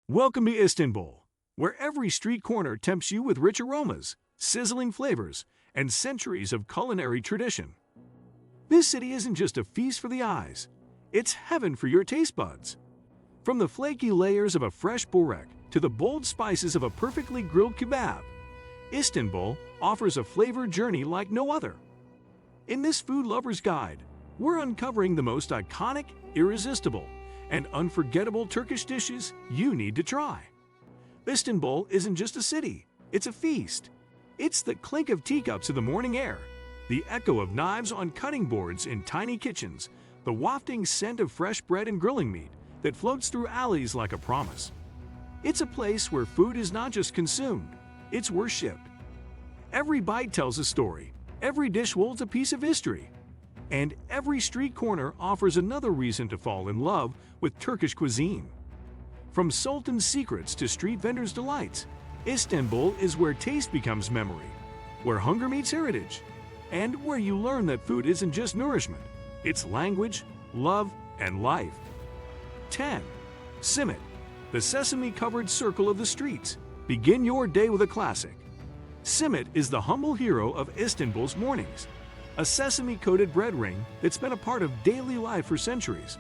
Welcome to Istanbul, where every street corner tempts you with rich aromas, sizzling flavors, and centuries of culinary tradition. This city isn't just a feast for the eyes, it's heaven for your taste buds. From the flaky layers of a fresh burek to the bold spices of a perfectly grilled kebab, Istanbul offers a flavor journey like no other. In this food lover's guide, we're uncovering the most iconic, irresistible, and unforgettable Turkish dishes you need to try. Istanbul isn't just a city, it's a feast. It's the clink of teacups in the morning air, the echo of knives on cutting boards in tiny kitchens, the wafting scent of fresh bread and grilling meat that floats through alleys like a promise. It's a place where food is not just consumed, it's worshipped. Every bite tells a story, every dish holds a piece of history, and every street corner offers another reason to fall in love with Turkish cuisine. From Sultan's secrets to street vendors' delights, Istanbul is where taste becomes memory, where hunger meets heritage, and where you learn that food isn't just nourishment, it's language, love, and life. 10. Simit, the sesame-covered circle of the streets. Begin your day with a classic. Simit is the humble hero of Istanbul's mornings, a sesame-coated bread ring that's been a part of daily life for centuries.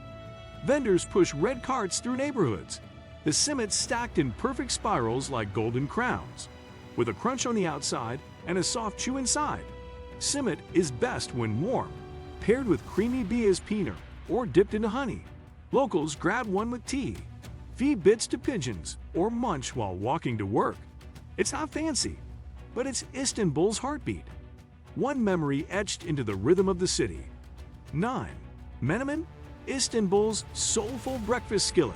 Vendors push red carts through neighborhoods, the simit stacked in perfect spirals like golden crowns. With a crunch on the outside and a soft chew inside, simit is best when warm, paired with creamy beyaz peanut or dipped into honey. Locals grab one with tea, feed bits to pigeons, or munch while walking to work. It's not fancy, but it's Istanbul's heartbeat. One memory etched into the rhythm of the city. 9. Menemen, Istanbul's soulful breakfast skillet.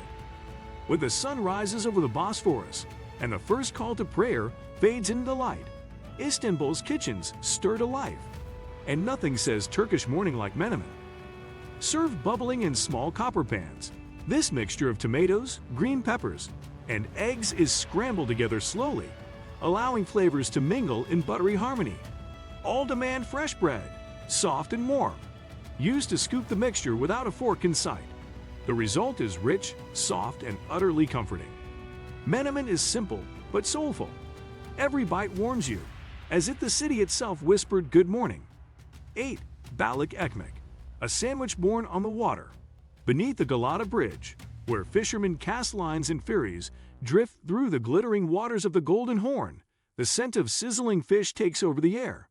When the sun rises over the Bosphorus and the first call to prayer fades into the light, Istanbul's kitchens stir to life. And nothing says Turkish morning like menemen. Served bubbling in small copper pans, this mixture of tomatoes, green peppers, and eggs is scrambled together slowly, allowing flavors to mingle in buttery harmony. All demand fresh bread, soft and warm, used to scoop the mixture without a fork in sight. The result is rich, soft, and utterly comforting. Menemen is simple but soulful. Every bite warms you, as if the city itself whispered good morning. 8. Balık ekmek, a sandwich born on the water. Beneath the Galata Bridge, where fishermen cast lines and ferries drift through the glittering waters of the Golden Horn, the scent of sizzling fish takes over the air.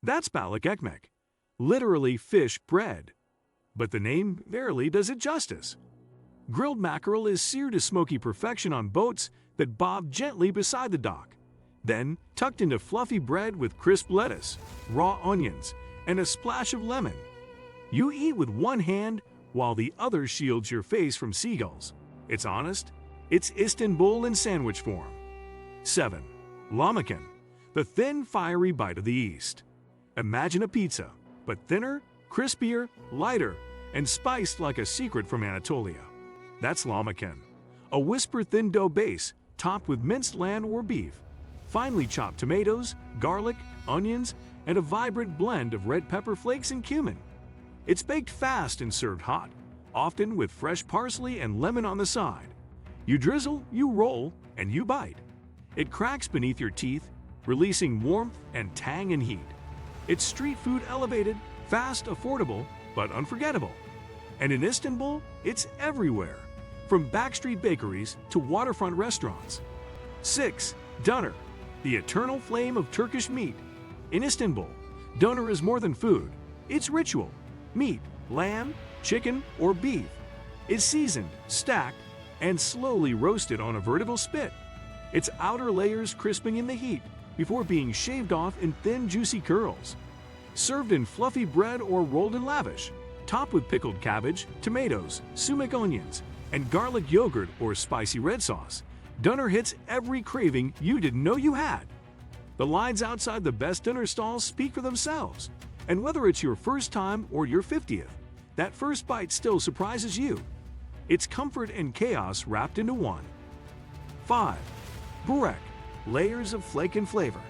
That's balık ekmek, literally fish bread. But the name barely does it justice. Grilled mackerel is seared to smoky perfection on boats that bob gently beside the dock, then tucked into fluffy bread with crisp lettuce, raw onions, and a splash of lemon. You eat with one hand while the other shields your face from seagulls. It's honest, it's Istanbul in sandwich form. 7. Lahmacun, the thin, fiery bite of the East. Imagine a pizza, but thinner, crispier, lighter, and spiced like a secret from Anatolia. That's lahmacun, a whisper-thin dough base topped with minced lamb or beef, finely chopped tomatoes, garlic, onions, and a vibrant blend of red pepper flakes and cumin. It's baked fast and served hot, often with fresh parsley and lemon on the side. You drizzle, you roll, and you bite. It cracks beneath your teeth, releasing warmth and tang and heat. It's street food elevated, fast, affordable, but unforgettable. And in Istanbul, it's everywhere, from backstreet bakeries to waterfront restaurants. 6. Doner, the eternal flame of Turkish meat. In Istanbul, doner is more than food, it's ritual. Meat, lamb, chicken, or beef, is seasoned, stacked, and slowly roasted on a vertical spit. Its outer layers crisping in the heat before being shaved off in thin, juicy curls. Served in fluffy bread or rolled in lavish, topped with pickled cabbage, tomatoes, sumac onions, and garlic yogurt or spicy red sauce, doner hits every craving you didn't know you had. The lines outside the best dinner stalls speak for themselves, and whether it's your first time or your 50th, that first bite still surprises you. It's comfort and chaos wrapped into one. 5. Burek, layers of flake and flavor.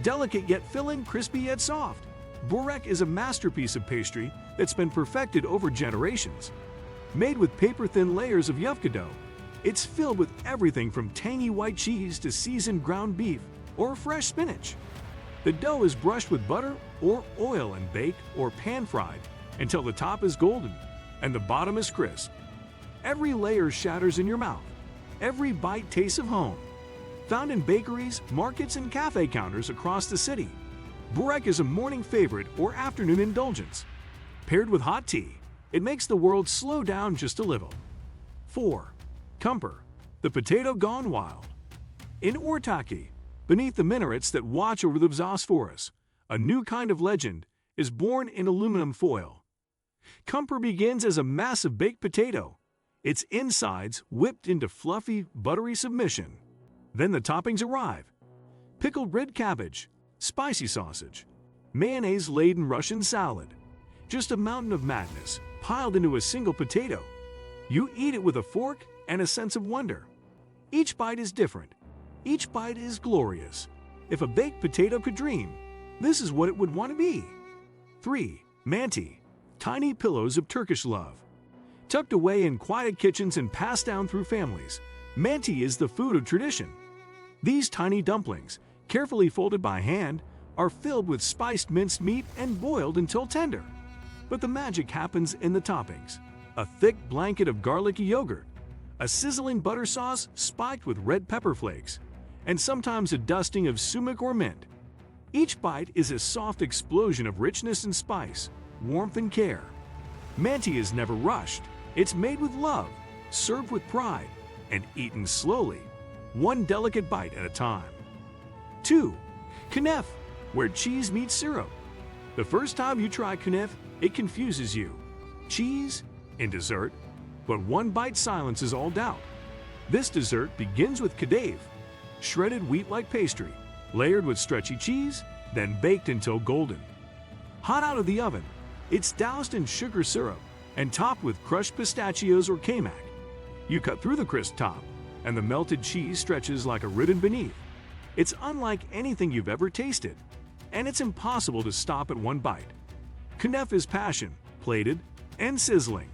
Delicate yet filling, crispy yet soft, burek is a masterpiece of pastry that's been perfected over generations. Made with paper-thin layers of yufka dough, It's filled with everything from tangy white cheese to seasoned ground beef or fresh spinach. The dough is brushed with butter or oil and baked or pan-fried until the top is golden and the bottom is crisp. Every layer shatters in your mouth. Every bite tastes of home. Found in bakeries, markets, and cafe counters across the city, burek is a morning favorite or afternoon indulgence. Paired with hot tea, it makes the world slow down just a little. 4. Kumper, the potato gone wild. In Ortaki, beneath the minarets that watch over the Bosphorus, a new kind of legend is born in aluminum foil. Kumper begins as a massive baked potato, its insides whipped into fluffy, buttery submission. Then the toppings arrive: pickled red cabbage, spicy sausage, mayonnaise-laden Russian salad. Just a mountain of madness piled into a single potato. You eat it with a fork and a sense of wonder. Each bite is different. Each bite is glorious. If a baked potato could dream, this is what it would want to be. 3. Manti, tiny pillows of Turkish love. Tucked away in quiet kitchens and passed down through families, manti is the food of tradition. These tiny dumplings, carefully folded by hand, are filled with spiced minced meat and boiled until tender. But the magic happens in the toppings: a thick blanket of garlicky yogurt, a sizzling butter sauce spiked with red pepper flakes, and sometimes a dusting of sumac or mint. Each bite is a soft explosion of richness and spice, warmth and care. Manti is never rushed. It's made with love, served with pride, and eaten slowly, one delicate bite at a time. 2. Knef, where cheese meets syrup. The first time you try knef, it confuses you. Cheese in dessert, but one bite silences all doubt. This dessert begins with kadayif, shredded wheat-like pastry, layered with stretchy cheese, then baked until golden. Hot out of the oven, it's doused in sugar syrup and topped with crushed pistachios or kaymak. You cut through the crisp top, and the melted cheese stretches like a ribbon beneath. It's unlike anything you've ever tasted, and it's impossible to stop at one bite. Knef is passion, plated, and sizzling.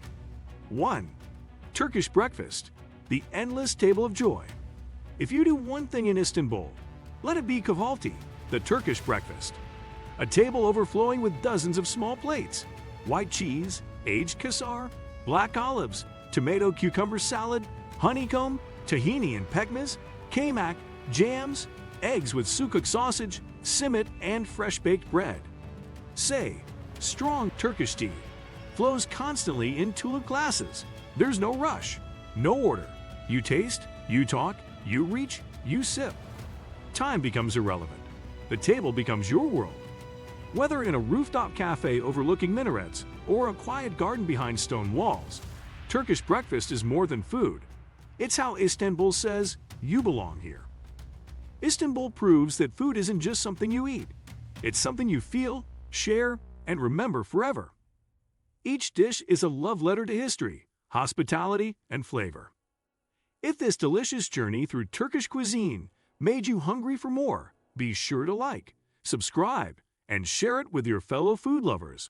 1. Turkish breakfast, the endless table of joy. If you do one thing in Istanbul, let it be kahvaltı, the Turkish breakfast. A table overflowing with dozens of small plates, white cheese, aged kasar, black olives, tomato cucumber salad, honeycomb, tahini and pekmez, kaymak, jams, eggs with sukuk sausage, simit, and fresh-baked bread. Say, strong Turkish tea flows constantly in tulip glasses. There's no rush, no order. You taste, you talk, you reach, you sip. Time becomes irrelevant. The table becomes your world. Whether in a rooftop cafe overlooking minarets or a quiet garden behind stone walls, Turkish breakfast is more than food. It's how Istanbul says, you belong here. Istanbul proves that food isn't just something you eat. It's something you feel, share, and remember forever. Each dish is a love letter to history, hospitality, and flavor. If this delicious journey through Turkish cuisine made you hungry for more, be sure to like, subscribe, and share it with your fellow food lovers.